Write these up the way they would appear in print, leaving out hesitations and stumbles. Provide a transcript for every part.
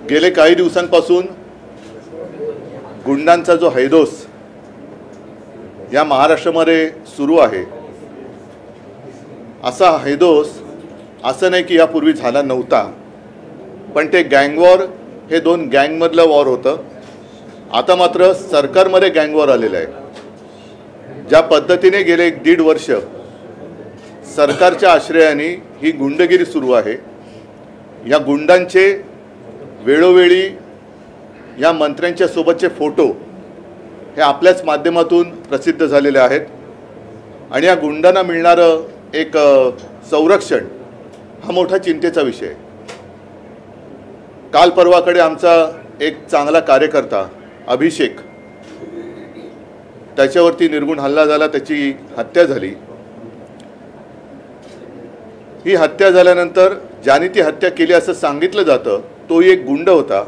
गेले काही दिवसांपासून गुंडांचा जो हैदोस या महाराष्ट्रामध्ये सुरू आहे, असा हैदोस असं नाही की यापूर्वी झाला नव्हता, पण ते गँग वॉर हे दोन गँगमधलं वॉर होतं. आता मात्र सरकारमध्ये गँग वॉर आलेलं आहे. ज्या पद्धतीने गेले 1.5 वर्ष सरकारच्या आश्रयाने ही गुंडगिरी सुरू आहे, या गुंडांचे वेळोवेळी या मंत्र्यांच्या सोबतचे फोटो हे आपल्याच माध्यमातून प्रसिद्ध झालेले आहेत आणि या गुंडांना मिळणारं एक संरक्षण हा मोठा चिंतेचा विषय आहे. काल परवाकडे आमचा एक चांगला कार्यकर्ता अभिषेक, त्याच्यावरती निर्गुण हल्ला झाला, त्याची हत्या झाली. ही हत्या झाल्यानंतर ज्याने ती हत्या केली असं सांगितलं जातं तोही एक गुंड होता.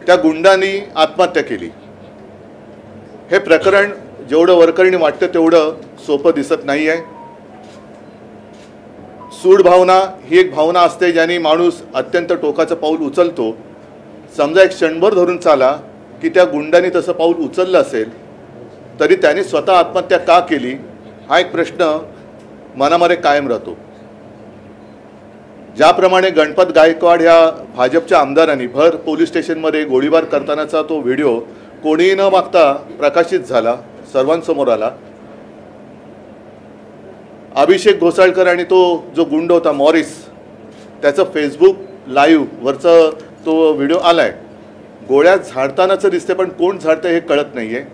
त्या गुंडांनी आत्महत्या केली. हे प्रकरण जेवढं वरकरणी वाटतं तेवढं सोपं दिसत नाही आहे. सूड भावना ही एक भावना असते ज्याने माणूस अत्यंत टोकाचं पाऊल उचलतो. समजा एक क्षणभर धरून चाला की त्या गुंडांनी तसं पाऊल उचललं असेल तरी त्याने स्वतः आत्महत्या का केली हा एक प्रश्न मनामध्ये कायम राहतो. ज्याप्रमाणे गणपत गायकवाड ह्या भाजपच्या आमदारांनी भर पोलीस स्टेशनमध्ये गोळीबार करतानाचा तो व्हिडिओ कोणीही न मागता प्रकाशित झाला, सर्वांसमोर आला. अभिषेक घोसाळकर आणि तो जो गुंड होता मॉरिस, त्याचं फेसबुक लाईव्ह वरचं तो व्हिडिओ आलाय. गोळ्या झाडतानाचं दिसते पण कोण झाडतं हे कळत नाही आहे.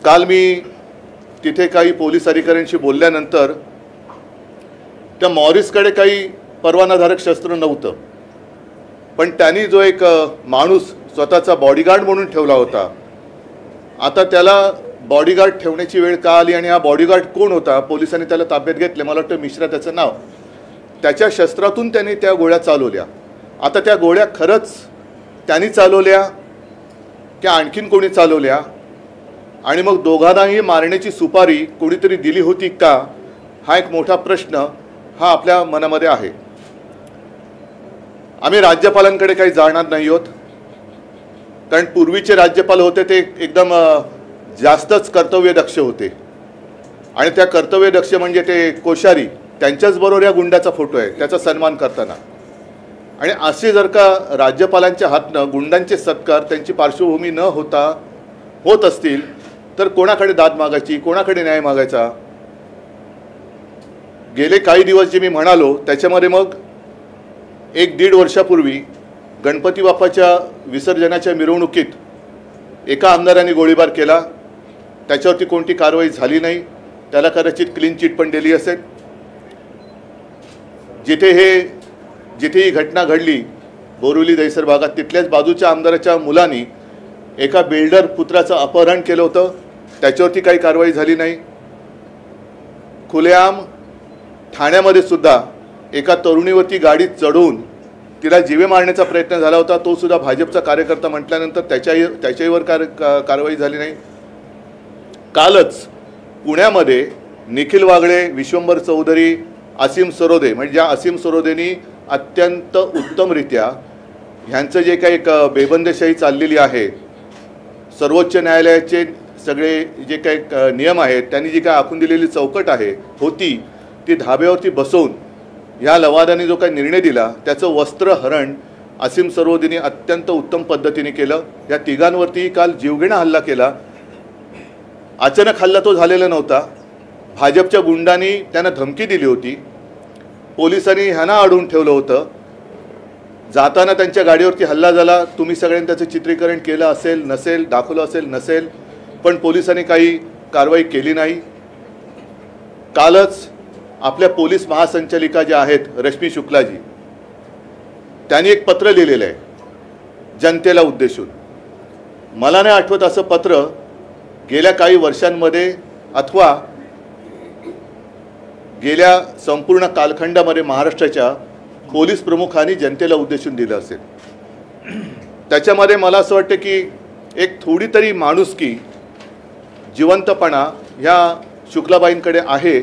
काल मी तिथे काही पोलीस अधिकाऱ्यांशी बोलल्यानंतर त्या मॉरिसकडे काही परवानाधारक शस्त्र नव्हतं, पण त्यांनी जो एक माणूस स्वतःचा बॉडीगार्ड म्हणून ठेवला होता, आता त्याला बॉडीगार्ड ठेवण्याची वेळ का आली आणि हा बॉडीगार्ड कोण होता, पोलिसांनी त्याला ताब्यात घेतले. मला वाटतं मिश्रा त्याचं नाव. त्याच्या शस्त्रातून त्यांनी त्या गोळ्या चालवल्या. आता त्या गोळ्या खरंच त्यांनी चालवल्या की आणखीन कोणी चालवल्या आणि मग दोघांनाही मारण्याची सुपारी कोणीतरी दिली होती का, हा एक मोठा प्रश्न हा आपल्या मनामध्ये आहे. आम्ही राज्यपालांकडे काही जाणार नाही आहोत, कारण पूर्वीचे राज्यपाल होते ते एकदम जास्तच कर्तव्यदक्ष होते आणि त्या कर्तव्यदक्ष म्हणजे ते कोश्यारी, त्यांच्याच बरोबर या गुंडाचा फोटो आहे त्याचा सन्मान करताना. आणि असे जर का राज्यपालांच्या हातनं गुंडांचे सत्कार त्यांची पार्श्वभूमी न होता होत असतील तर कोणाकडे दाद मागायची, कोणाकडे न्याय मागायचा. गेले काही दिवस जे मी म्हणालो त्याच्यामध्ये मग 1.5 वर्षापूर्वी गणपती बाप्पाच्या विसर्जनाच्या मिरवणुकीत एका आमदारांनी गोळीबार केला. त्याच्यावरती कोणती कारवाई झाली नाही. त्याला कदाचित क्लीन चिट पण दिली असेल. जिथे ही घटना घडली बोरिवली दहिसर भागात, तिथल्याच बाजूच्या आमदाराच्या मुलांनी एका बिल्डर पुत्राचं अपहरण केलं होतं, त्याच्यावरती काही कारवाई झाली नाही. खुलेआम ठाण्यामध्ये सुद्धा एका तरुणीवरती गाडीत चढवून तिला जीवे मारण्याचा प्रयत्न झाला होता. तो सुद्धा भाजपचा कार्यकर्ता म्हटल्यानंतर त्याच्यावर कारवाई झाली नाही. कालच पुण्यामध्ये निखिल वागळे, विश्वंभर चौधरी, असीम सरोदे, म्हणजे ज्या असीम सरोदेनी अत्यंत उत्तमरित्या ह्यांचं जे काही एक बेबंदीशाही चाललेली आहे, सर्वोच्च न्यायालयाचे सगळे जे काही नियम आहेत त्यांनी जी काय आखून दिलेली चौकट होती ती धाब्यावरती बसवून ह्या लवादाने जो काही निर्णय दिला त्याचं वस्त्रहरण असीम सरोदेनी अत्यंत उत्तम पद्धतीने केलं. या तिघांवरती काल जीवघेणा हल्ला केला. अचानक हल्ला तो झालेला नव्हता. भाजपच्या गुंडांनी त्यांना धमकी दिली होती. पोलिसांनी ह्यांना अडवून ठेवलं होतं. जाताना त्यांच्या गाडीवरती हल्ला झाला. तुम्ही सगळ्यांनी त्याचं चित्रीकरण केलं असेल नसेल, दाखवलं असेल नसेल, पण पोलिसांनी काही कारवाई केली नाही. कालच आपल्या पोलीस महासंचालिका ज्या आहेत रश्मी शुक्लाजी, त्यांनी एक पत्र लिहिलेलं आहे जनतेला उद्देशून. मला नाही आठवत असं पत्र गेल्या काही वर्षांमध्ये अथवा गेल्या संपूर्ण कालखंडामध्ये महाराष्ट्राच्या पोलीस प्रमुखांनी जनतेला उद्देशून दिलं असेल. त्याच्यामध्ये मला असं वाटतं की एक थोडी तरी माणुसकी, जिवंतपणा ह्या शुक्लाबाईंकडे आहे.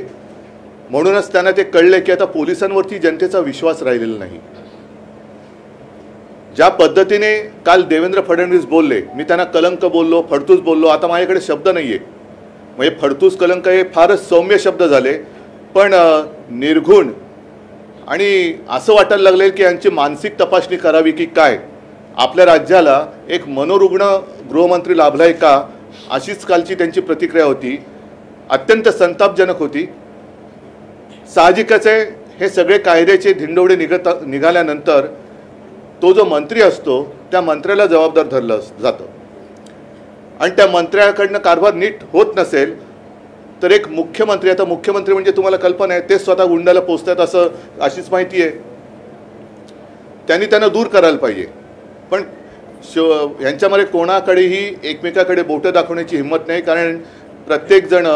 म्हणूनच त्यांना ते कळले की आता पोलिसांवरती जनतेचा विश्वास राहिलेला नाही. ज्या पद्धतीने काल देवेंद्र फडणवीस बोलले, मी त्यांना कलंक बोललो, फडतूस बोललो, आता माझ्याकडे शब्द नाही आहे. म्हणजे फडतूस कलंक हे फारच सौम्य शब्द झाले, पण निर्घुण आणि असं वाटायला लागले की यांची मानसिक तपासणी करावी की काय. आपल्या राज्याला एक मनोरुग्ण गृहमंत्री लाभलाय का, अशीच कालची त्यांची प्रतिक्रिया होती. अत्यंत संतापजनक होती. साहजिकच आहे, हे सगळे कायद्याचे धिंडवडे निघाल्यानंतर तो जो मंत्री असतो त्या मंत्र्याला जबाबदार धरलं जातं आणि त्या मंत्र्याकडनं कारभार नीट होत नसेल तर एक मुख्यमंत्री, आता मुख्यमंत्री म्हणजे तुम्हाला कल्पना आहे ते स्वतः गुंडाला पोचतात असं अशीच माहिती आहे. त्यांना दूर करायला पाहिजे. पण यांच्यामध्ये कोणाकडेही एकमेकाकडे बोटं दाखवण्याची हिंमत नाही, कारण प्रत्येकजण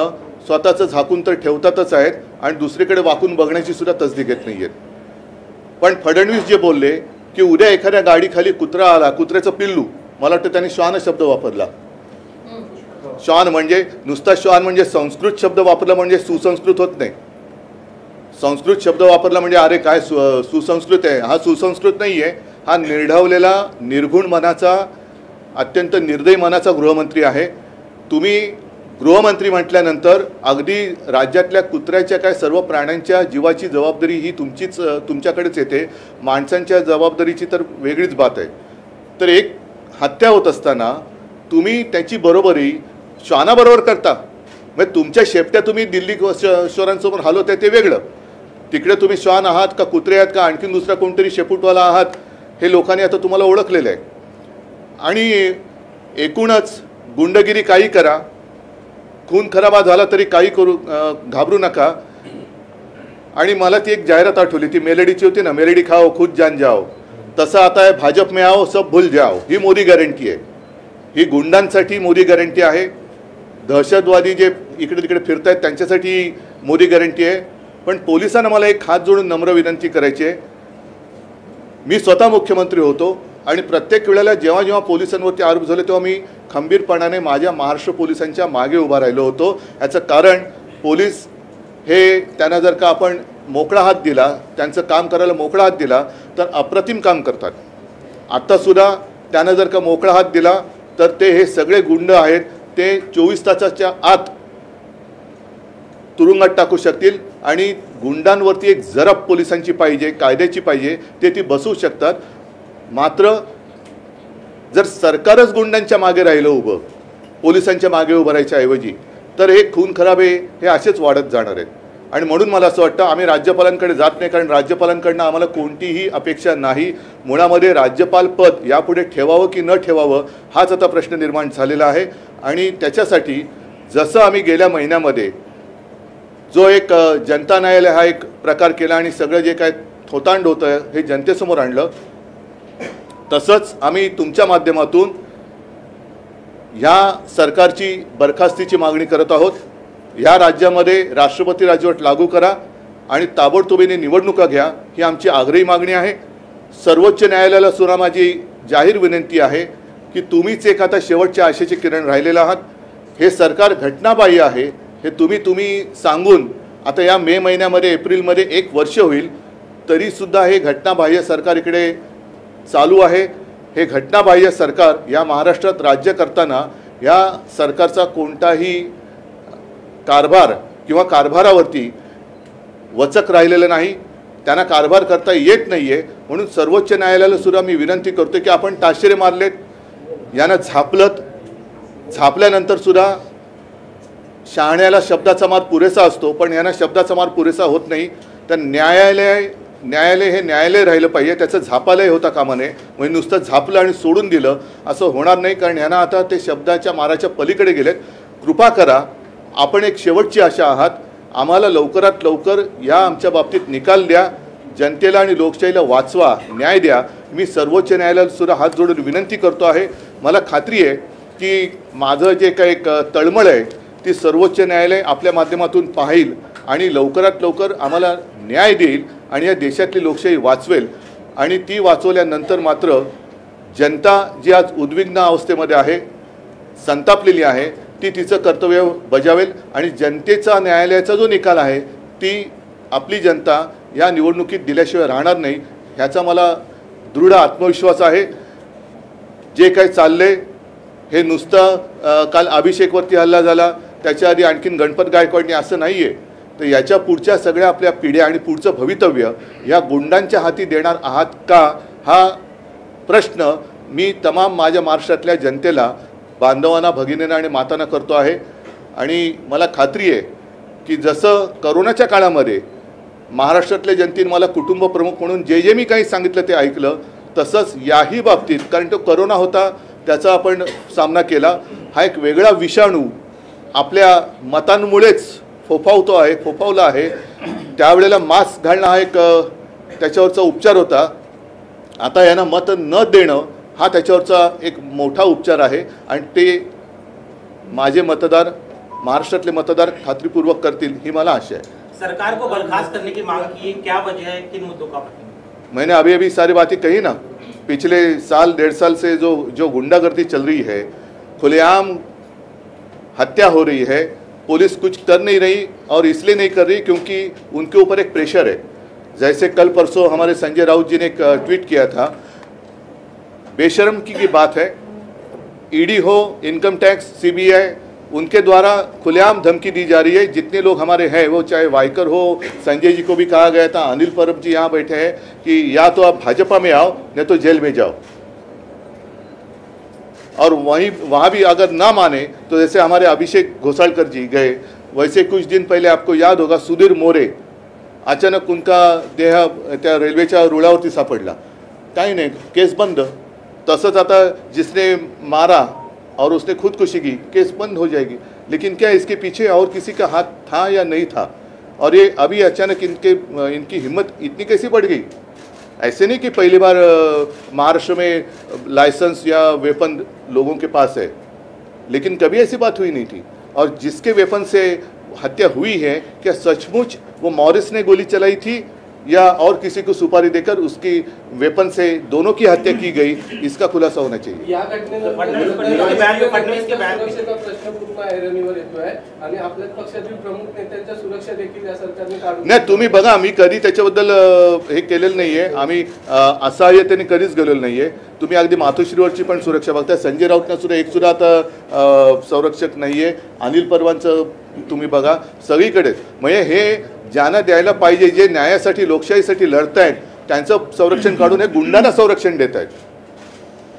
स्वतःचं झाकून तर ठेवतातच आहेत आणि दुसरीकडे वाकून बघण्याची सुद्धा तसदी घेत नाही आहेत. पण फडणवीस जे बोलले की उद्या एखाद्या गाडीखाली कुत्रा आला, कुत्र्याचं पिल्लू, मला वाटतं त्यांनी श्वान शब्द वापरला. श्वान म्हणजे नुसता श्वान म्हणजे संस्कृत शब्द वापरला म्हणजे सुसंस्कृत होत नाही. संस्कृत शब्द वापरला म्हणजे अरे काय सुसंस्कृत आहे. हा सुसंस्कृत नाही आहे, हा निर्ढवलेला निर्गुण मनाचा, अत्यंत निर्दयी मनाचा गृहमंत्री आहे. तुम्ही गृहमंत्री म्हटल्यानंतर अगदी राज्यातल्या कुत्र्याच्या काय सर्व प्राण्यांच्या जीवाची जबाबदारी ही तुमच्याकडेच येते. माणसांच्या जबाबदारीची तर वेगळीच बात आहे. तर एक हत्या होत असताना तुम्ही त्याची बरोबरी श्वानाबरोबर करता. म्हणजे तुमच्या शेपट्या तुम्ही दिल्ली शोरांसमोर हलवताय ते वेगळं, तिकडे तुम्ही श्वान आहात का कुत्रे आहात का आणखीन दुसरा कोणतरी शेपूटवाला आहात हे लोकांनी आता तुम्हाला ओळखलेलं आहे. आणि एकूणच गुंडगिरी काही करा, खून खराबा झाला तरी काही करू, घाबरू नका. आणि मला ती एक जाहिरात आठवली, ती मेलेडीची होती ना, मेलेडी खाओ खुद जान जाओ, तसं आता आहे भाजप में आओ सब भूल जाओ. ही मोदी गॅरंटी आहे. ही गुंडांसाठी मोदी गॅरंटी आहे. दहशतवादी जे इकडे तिकडे फिरत आहेत त्यांच्यासाठी मोदी गॅरंटी आहे. पण पोलिसांना मला एक हात जोडून नम्र विनंती करायची आहे. मी स्वतः मुख्यमंत्री होतो आणि प्रत्येक वेळेला जेव्हा जेव्हा पोलिसांवरती आरोप झाले तेव्हा मी खंबीरपणाने माझ्या महाराष्ट्र पोलिसांच्या मागे उभा राहिलो होतो. याचं कारण पोलीस हे त्यांना जर का आपण मोकळा हात दिला, त्यांचं काम करायला मोकळा हात दिला तर अप्रतिम काम करतात. आत्तासुद्धा त्यांना जर का मोकळा हात दिला तर ते हे सगळे गुंड आहेत ते 24 तासाच्या आत तुरुंगात टाकू शकतील. आणि गुंडांवरती एक जरब पोलिसांची पाहिजे, कायद्याची पाहिजे, ते ती बसवू शकतात. मात्र जर सरकारच गुंडांच्या मागे राहिलं उभं, पोलिसांच्या मागे उभं राहायच्या ऐवजी, तर हे खून खराबे हे असेच वाढत जाणार आहेत. आणि म्हणून मला असं वाटतं आम्ही राज्यपालांकडे जात नाही, कारण राज्यपालांकडनं आम्हाला कोणतीही अपेक्षा नाही. मुळामध्ये राज्यपाल पद यापुढे ठेवावं की न ठेवावं हाच आता प्रश्न निर्माण झालेला आहे. आणि त्याच्यासाठी जसं आम्ही गेल्या महिन्यामध्ये जो एक जनता न्यायालय हा एक प्रकार केला आणि सगळं जे काय थोतांड होतं हे जनतेसमोर आणलं, तसंच आम्ही तुमच्या माध्यमातून ह्या सरकारची बरखास्तीची मागणी करत आहोत. ह्या राज्यामध्ये राष्ट्रपती राजवट लागू करा आणि ताबडतोबीने निवडणुका घ्या, ही आमची आग्रही मागणी आहे. सर्वोच्च न्यायालयाला सुद्धा माझी जाहीर विनंती आहे की तुम्हीच एक आता शेवटच्या आशेचे किरण राहिलेले आहात. हे सरकार घटनाबाह्य आहे हे तुम्ही सांगून आता या मे महिन्यामध्ये एप्रिलमध्ये 1 वर्ष होईल, तरीसुद्धा हे घटनाबाह्य सरकार इकडे चालू आहे. हे घटनाबाह्य सरकार या महाराष्ट्रात राज्य करताना या सरकारचा कोणताही कारभार किंवा कारभारावरती वचक राहिलेलं नाही, त्यांना कारभार करता येत नाही आहे. म्हणून सर्वोच्च न्यायालयाला सुद्धा मी विनंती करतो की आपण ताशेरे मारलेत, यांना झापल्यानंतर सुद्धा शहाण्याला शब्दाचा मार पुरेसा असतो, पण यांना शब्दाचा मार पुरेसा होत नाही. तर न्यायालय हे न्यायालय राहिलं पाहिजे, त्याचं झापालय होता कामा नये. म्हणजे नुसतं झापलं आणि सोडून दिलं असं होणार नाही, कारण ह्यांना आता ते शब्दाच्या माराच्या पलीकडे गेलेत. कृपा करा, आपण एक शेवटची आशा आहात, आम्हाला लवकरात लवकर या आमच्या बाबतीत निकाल द्या, जनतेला आणि लोकशाहीला वाचवा, न्याय द्या. मी सर्वोच्च न्यायालयाला सुद्धा हात जोडून विनंती करतो आहे. मला खात्री आहे की माझं जे काही एक तळमळ आहे ती सर्वोच्च न्यायालय आपल्या माध्यमातून पाहिल आणि लवकरात लवकर आम्हाला न्याय देईल आणि या देशातली लोकशाही वाचवेल. आणि ती वाचवल्यानंतर मात्र जनता जी आज उद्विग्न अवस्थेमध्ये आहे, संतापलेली आहे, ती तिचं कर्तव्य बजावेल. आणि जनतेचा न्यायालयाचा जो निकाल आहे ती आपली जनता या निवडणुकीत दिल्याशिवाय राहणार नाही, ह्याचा मला दृढ आत्मविश्वास आहे. जे काही चालले हे नुसतं काल अभिषेकवरती हल्ला झाला, त्याच्या आधी आणखीन गणपत गायकवाडनी असं नाही आहे. तर याच्या पुढच्या सगळ्या आपल्या पिढ्या आणि पुढचं भवितव्य या गुंडांच्या हाती देणार आहात का, हा प्रश्न मी तमाम माझ्या महाराष्ट्रातल्या जनतेला, बांधवांना, भगिनींना आणि मातांना करतो आहे. आणि मला खात्री आहे की जसं करोनाच्या काळामध्ये महाराष्ट्रातल्या जनतेने मला कुटुंब प्रमुख म्हणून जे जे मी काही सांगितलं ते ऐकलं, तसंच याही बाबतीत, कारण तो करोना होता त्याचा आपण सामना केला. हा एक वेगळा विषाणू आपल्या मतांमुळेच फोफावला आहे. त्यावेळेला मास्क घालणं हा एक त्याच्यावरचा उपचार होता. आता यांना मत न देणं हा त्याच्यावरचा एक मोठा उपचार आहे. आणि ते माझे मतदार, महाराष्ट्रातले मतदार खात्रीपूर्वक करतील ही मला आशा है. सरकार को बर्खास्त करने की मांग की, क्या वजह है, किन मुद्दों का? मैंने अभी सारी बातें कही ना. पिछले साल 1.5 साल से जो गुंडागर्दी चल रही है, खुलेआम हत्या हो रही है, पुलिस कुछ कर नहीं रही. और इसलिए नहीं कर रही क्योंकि उनके ऊपर एक प्रेशर है. जैसे कल परसों हमारे संजय राउत जी ने एक ट्वीट किया था, बेशर्म की बात है, ईडी हो, इनकम टैक्स, सीबीआई, उनके द्वारा खुलेआम धमकी दी जा रही है. जितने लोग हमारे हैं, वो चाहे वाइकर हो, संजय जी को भी कहा गया था, अनिल परब जी यहाँ बैठे हैं कि या तो आप भाजपा में आओ नहीं तो जेल में जाओ. और वहाँ भी अगर ना माने तो जैसे हमारे अभिषेक घोसाळकर जी गए, वैसे कुछ दिन पहले आपको याद होगा सुधीर मोरे, अचानक उनका देह त्या रेल्वेच्या रुळावरती सापडला, काही नाही, केस बंद. तसंच आता जिसने मारा और उसने खुदकुशी की, केस बंद हो जाएगी. लेकिन क्या इसके पीछे और किसी का हाथ था या नहीं था? और ये अभी अचानक इनकी हिम्मत इतनी कैसी बढ़ गई? ऐसे नहीं कि पहली बार महाराष्ट्र में लाइसेंस या वेपन लोगों के पास है, लेकिन कभी ऐसी बात हुई नहीं थी. और जिसके वेपन से हत्या हुई है, क्या सचमुच वो मॉरिस ने गोली चलाई थी या और किसी को सुपारी देकर उसकी वेपन से दोनों की हत्या की गई, इसका खुलासा होना चाहिए. या घटनेनंतर प्रश्न पूर्ण ऐरणीवर येतोय आणि आपल्या पक्षातील प्रमुख नेत्यांच्या सुरक्षा देखील या सरकारने काढून नाही. तुम्ही बघा, आम्ही कधी त्याच्याबद्दल हे केलेलं नाही आहे. आम्ही असहाय्यतेने कधीच गेलेलो नाही आहे. तुम्ही अगदी मातोश्रीवरची पण सुरक्षा बघता, संजय राऊतना सुद्धा एक सुद्धा आता संरक्षक नाही आहे. अनिल परबांचं तुम्ही बघा, सगळीकडे. म्हणजे हे ज्यांना द्यायला पाहिजे, जे न्यायासाठी, लोकशाहीसाठी लढत आहेत, त्यांचं संरक्षण काढून हे गुंडांना संरक्षण देत आहेत.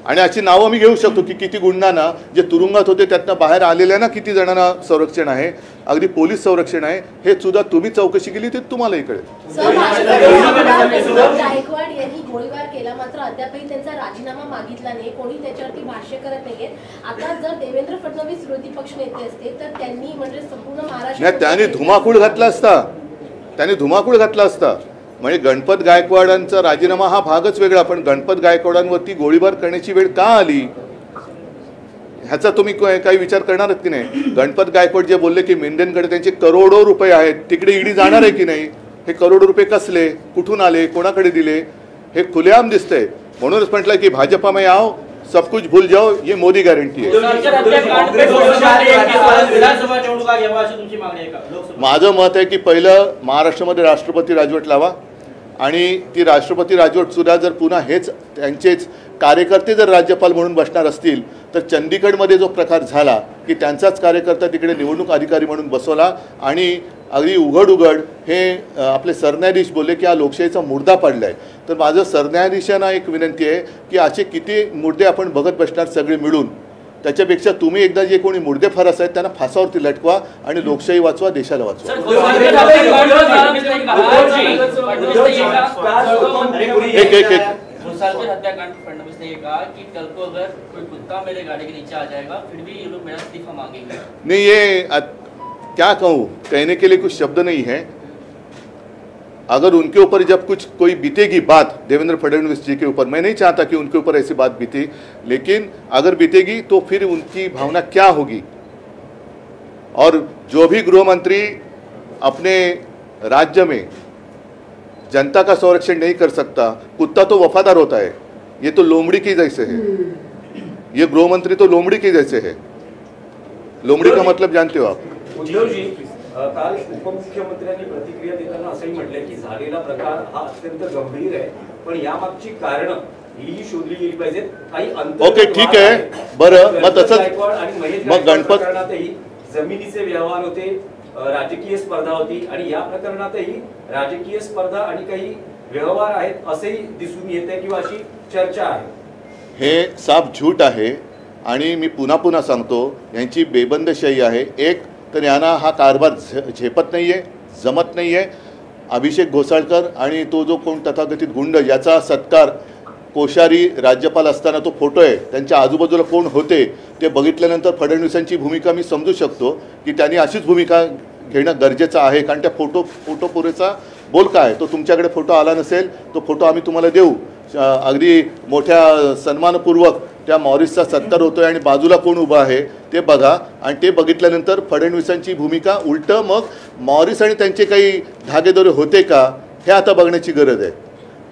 आणि अशी नावं मी घेऊ शकतो की किती गुंडांना, जे तुरुंगात होते त्यातनं बाहेर आलेल्यांना किती जणांना संरक्षण आहे, अगदी पोलीस संरक्षण आहे. हे सुद्धा तुम्ही चौकशी केली तर तुम्हालाही कळेल. गायकवाड यांनी गोळीबार केला, मात्र अद्यापही त्यांचा राजीनामा मागितला नाही, कोणी त्याच्यावरती भाष्य करत नाहीये. आता जर देवेंद्र फडणवीस विरोधी पक्ष नेते असते तर त्यांनी म्हणजे संपूर्ण महाराष्ट्र, त्यांनी धुमाकूळ घातला असता. म्हणजे गणपत गायकवाडांचा राजीनामा हा भागच वेगळा, पण गणपत गायकवाडांवरती गोळीबार करण्याची वेळ का आली ह्याचा तुम्ही काही विचार करणार की नाही? गणपत गायकवाड जे बोलले की मेंढ्यांकडे त्यांचे करोडो रुपये आहेत, तिकडे ईडी जाणार आहे की नाही? हे करोडो रुपये कसले, कुठून आले, कोणाकडे दिले, हे खुलेआम दिसतंय. म्हणूनच म्हटलं की भाजपा में आओ, सब कुछ भूल जाओ, ये मोदी गॅरंटी आहे. माझं मत आहे की पहिलं महाराष्ट्रामध्ये राष्ट्रपती राजवट लावा. आणि ती राष्ट्रपती राजवट सुद्धा जर पुन्हा हेच त्यांचेच कार्यकर्ते जर राज्यपाल म्हणून बसणार असतील, तर चंदीगडमध्ये जो प्रकार झाला की त्यांचाच कार्यकर्ता तिकडे निवडणूक अधिकारी म्हणून बसवला आणि अगदी उघड हे आपले सरन्यायाधीश बोलले की हा लोकशाहीचा मुर्दा पडला आहे. तर माझं सरन्यायाधीशांना एक विनंती आहे की असे किती मुर्दे आपण बघत बसणार सगळे मिळून, त्याच्यापेक्षा तुम्ही एकदा जे कोणी मुर्दे फारस आहेत त्यांना फासावरती लटकवा आणि लोकशाही वाचवा, देशाला वाचवा. एक हत्याकांड फडणवीस ने कहा कि कल को अगर कोई कुत्ता मेरे गाड़ी के नीचे आ जाएगा फिर भी ये लोग मेरा इस्तीफा मांगेंगे. नहीं, ये क्या कहूँ, कहने के लिए कुछ शब्द नहीं है. अगर उनके ऊपर जब कुछ कोई बीतेगी बात देवेंद्र फडणवीस जी के ऊपर, मैं नहीं चाहता कि उनके ऊपर ऐसी बात बीते, लेकिन अगर बीतेगी तो फिर उनकी भावना क्या होगी. और जो भी गृह मंत्री अपने राज्य में जनता का संरक्षण नहीं कर सकता, कुत्ता तो वफादार होता है, ये तो लोमड़ी के जैसे है. ये गृह मंत्री तो लोमड़ी के जैसे है. लोमड़ी का मतलब जानते हो आप? उद्धवजी, काल उपमुख्यमंत्र्यांनी प्रतिक्रिया देताना असंही म्हटले की झालेला प्रकार हा अत्यंत गंभीर आहे, पण यामागची कारण ही शोधली गेली पाहिजे. काही ओके, ठीक आहे. बरं, मग तसंच आणि महेश मग गायकवाड गणपत प्रकरणातही जमिनीचे व्यवहार होते, राजकीय स्पर्धा होती आणि या प्रकरणातही राजकीय स्पर्धा आणि काही व्यवहार आहेत असेही दिसून येते किंवा अशी चर्चा आहे. हे साफ झूट आहे आणि मी पुन्हा सांगतो, यांची बेबंदशाही आहे. एक तर यांना हा कारभार झेपत नाही आहे, जमत नाही आहे. अभिषेक घोसाळकर आणि तो जो कोण तथाकथित गुंड याचा सत्कार कोश्यारी राज्यपाल असताना तो फोटो आहे, त्यांच्या आजूबाजूला कोण होते ते बघितल्यानंतर फडणवीसांची भूमिका मी समजू शकतो की त्यांनी अशीच भूमिका घेणं गरजेचं आहे. कारण त्या फोटो पुरेसा बोल काय, तो तुमच्याकडे फोटो आला नसेल, तो फोटो आम्ही तुम्हाला देऊ. अगदी मोठ्या सन्मानपूर्वक त्या मॉरिसचा सत्कार होतोय आणि बाजूला कोण उभा आहे ते बघा. आणि ते बघितल्यानंतर फडणवीसांची भूमिका उलटं मग मॉरिस आणि त्यांचे काही धागेदोरे होते का हे आता बघण्याची गरज आहे.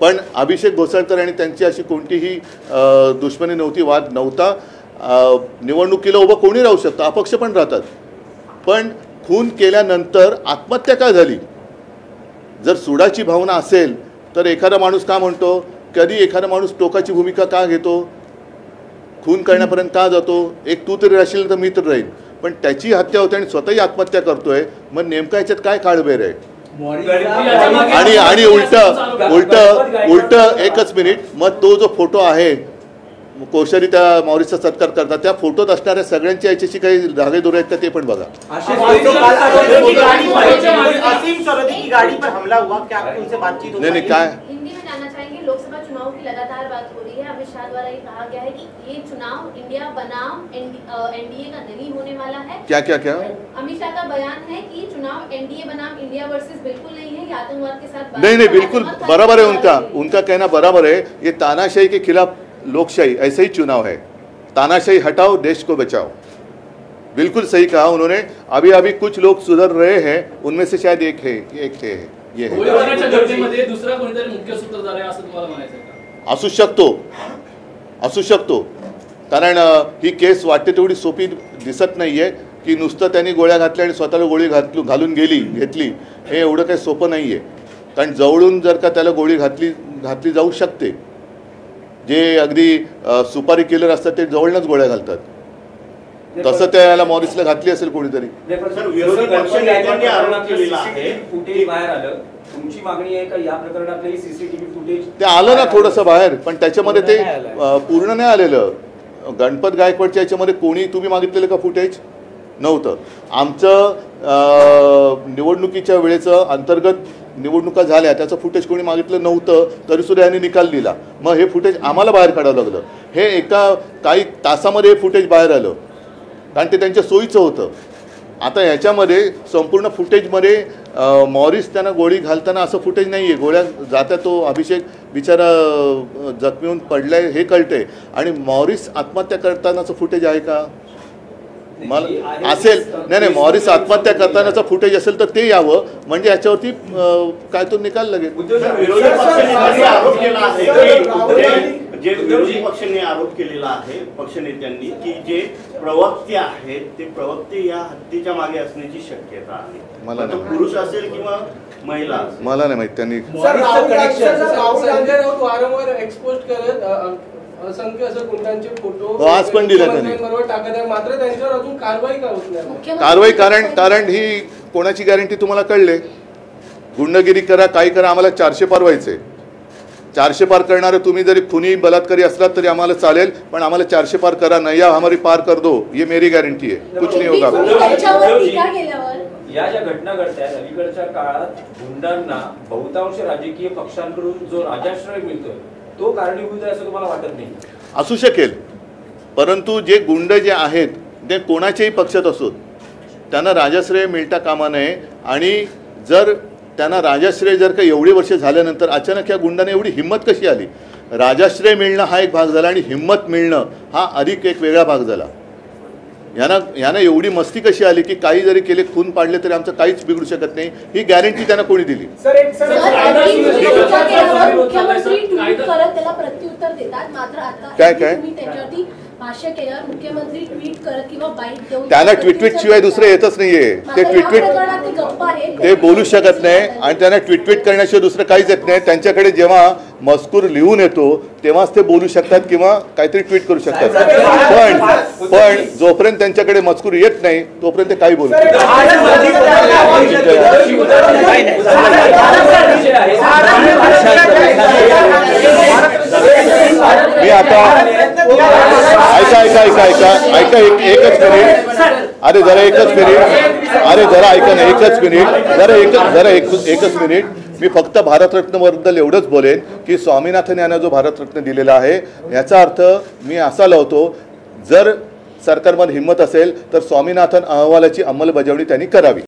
पण अभिषेक घोसाळकर आणि त्यांची अशी कोणतीही दुश्मनी नव्हती, वाद नव्हता. निवडणुकीला उभं कोणी राहू शकतं, अपक्ष पण राहतात. पण खून केल्यानंतर आत्महत्या का झाली? जर सुडाची भावना असेल तर एखादा माणूस का म्हणतो, कधी एखादा माणूस टोकाची भूमिका का घेतो, खून करण्यापर्यंत का जातो? एक तू तरी राहशील तर मी तर राहील, पण त्याची हत्या होते आणि स्वतःही आत्महत्या करतोय. मग नेमका याच्यात काय काळबेर आहे? आणि उलट एकच मिनिट, मग तो जो फोटो आहे कोश्यारी त्या मॉरिसचा सत्कार करतात, त्या फोटोत असणाऱ्या सगळ्यांची याच्याशी काही धागेदोरे आहेत का ते पण बघा. असीम सरोदी की गाड़ी पर हमला हुआ, क्या आपकी उनसे बातचीत हो? नहीं काय हिंदी में जानना चाहेंगे, लोकसभा चुनाव की लगातार बात हो रही है, अमित शाह द्वारा ये कहा गया है कि ये चुनाव इंडिया बनाम एनडीए का नहीं होने वाला है. क्या अमित शाह का बयान है कि चुनाव एनडीए बनाम इंडिया वर्सेस बिल्कुल नहीं है, ये आतंकवाद के साथ नहीं बिल्कुल बराबर है उनका कहना बराबर है. ये तानाशाही के खिलाफ लोकशाही ऐसे ही चुनाव है. तानाशाही हटाओ, देश को बचाओ. बिल्कुल सही कहा उन्होंने. अभी कुछ लोग सुधर रहे हैं, उनमें से शायद एक है ये है. गोळीबाराच्या घटनेमध्ये दुसरा कोणीतरी मुख्य सूत्रधार आहे असं तुम्हाला म्हणायचं का? असू शकतो. कारण ही केस वाटते तेवढी सोपी दिसत नाही आहे की नुसतं त्यांनी गोळ्या घातल्या आणि स्वतःला गोळी घालून घेतली हे एवढं काही सोपं नाही आहे. कारण जवळून जर का त्याला गोळी घातली जाऊ शकते. जे अगदी सुपारी किलर असतात ते जवळनच गोळ्या घालतात. तसं त्याला मॉरिसला घातली असेल कोणीतरी. फुटेज बाहेर आलं, तुमची मागणी आहे का या प्रकरणातलं सीसीटीव्ही फुटेज? ते आलं ना थोडंसं बाहेर, पण त्याच्यामध्ये ते पूर्ण नाही आलेलं. गणपत गायकवाडच्या याच्यामध्ये कोणी तुम्ही मागितलेलं का फुटेज? नव्हतं. आमचं निवडणुकीच्या वेळेचं अंतर्गत निवडणुका झाल्या त्याचं फुटेज कोणी मागितलं नव्हतं, तरीसुद्धा यांनी निकाल दिला. मग हे फुटेज आम्हाला बाहेर काढावं लागलं. हे एका काही तासामध्ये हे फुटेज बाहेर आलं, कारण ते त्यांच्या सोयीचं होतं. आता ह्याच्यामध्ये संपूर्ण फुटेजमध्ये मॉरिस त्यांना गोळी घालताना असं फुटेज नाही आहे. गोळ्या जात्या तो अभिषेक बिचारा जखमी होऊन पडलाय हे कळतंय. आणि मॉरिस आत्महत्या करतानाचं फुटेज आहे का? मला असेल नाही मॉरिस आत्महत्या करतानाचं फुटेज असेल तर ते यावं, म्हणजे याच्यावरती काय तो निकाल लगेल. जे विरोधी पक्षाने आरोप केलेला आहे पक्षनेत्यांनी की जे प्रवक्ते आहेत ते प्रवक्ते या हत्येच्या मागे असण्याची शक्यता आहे. मला नाही पुरुष असेल किंवा महिला, मला नाही माहित. त्यांनी संजय राऊत वारंवार एक्सपोज करत असंख्य असं गुंडांचे फोटो आज पण दिले त्यांनी टाकत आहे, मात्र त्यांच्यावर अजून कारवाई का होत नाही? कारवाई कारण ही कोणाची गॅरंटी तुम्हाला कळले? गुंडगिरी करा काही करा, आम्हाला 400 पार व्हायचे. 400 पार करणारे तुम्ही जरी खुनी बलात्कारी असलात तरी आम्हाला चालेल, पण आम्हाला 400 पार करा नाही या हमारी पार कर दो, ये मेरी गॅरंटी है. कुछ नहीं होगा. या ज्या घटना घडतात अलीकडच्या काळात गुंडांना बहुतांश राजकीय पक्षांकडून जो राजाश्रय मिळतोय तो कारणीभूत आहे असं तुम्हाला वाटत नाही? असू शकेल, परंतु जे गुंड जे आहेत ते कोणाच्याही पक्षात असोत त्यांना राजाश्रय मिळता कामा नये. आणि जर त्यांना राजाश्रय जर का एवढी वर्ष झाल्यानंतर अचानक या गुंडाने एवढी हिंमत कशी आली? राजाश्रय मिळणं हा एक भाग झाला आणि हिंमत मिळणं हा अधिक एक वेगळा भाग झाला. यांना एवढी मस्ती कशी आली की काही जरी केले, खून पाडले तरी आमचं काहीच बिघडू शकत नाही, ही गॅरंटी त्यांना कोणी दिली? मुख्यमंत्री ट्विट करत त्याला प्रत्युत्तर देतात, मात्र आता काय त्याच्यावरती भाष्य केल्यावर मुख्यमंत्री ट्विट करत किंवा बाईट देऊन त्यांना ट्विट शिवाय दुसरं येतच नाहीये. ते ट्विट ते बोलू शकत नाही आणि त्यांना ट्विट करण्याशिवाय दुसरं काहीच येत नाही. त्यांच्याकडे जेव्हा मजकूर लिहून येतो तेव्हाच ते बोलू शकतात किंवा काहीतरी ट्विट करू शकतात. पण जोपर्यंत त्यांच्याकडे मजकूर येत नाही तोपर्यंत ते काही बोलू शकतात. मी आता ऐका एकच मिनिट. अरे जरा एकच मिनिट. मी फक्त भारतरत्नबद्दल एवढंच बोलेन की स्वामीनाथन यांना जो भारतरत्न दिलेला आहे याचा अर्थ मी असा लावतो, जर सरकारमध्ये हिंमत असेल तर स्वामीनाथन अहवालाची अंमलबजावणी त्यांनी करावी.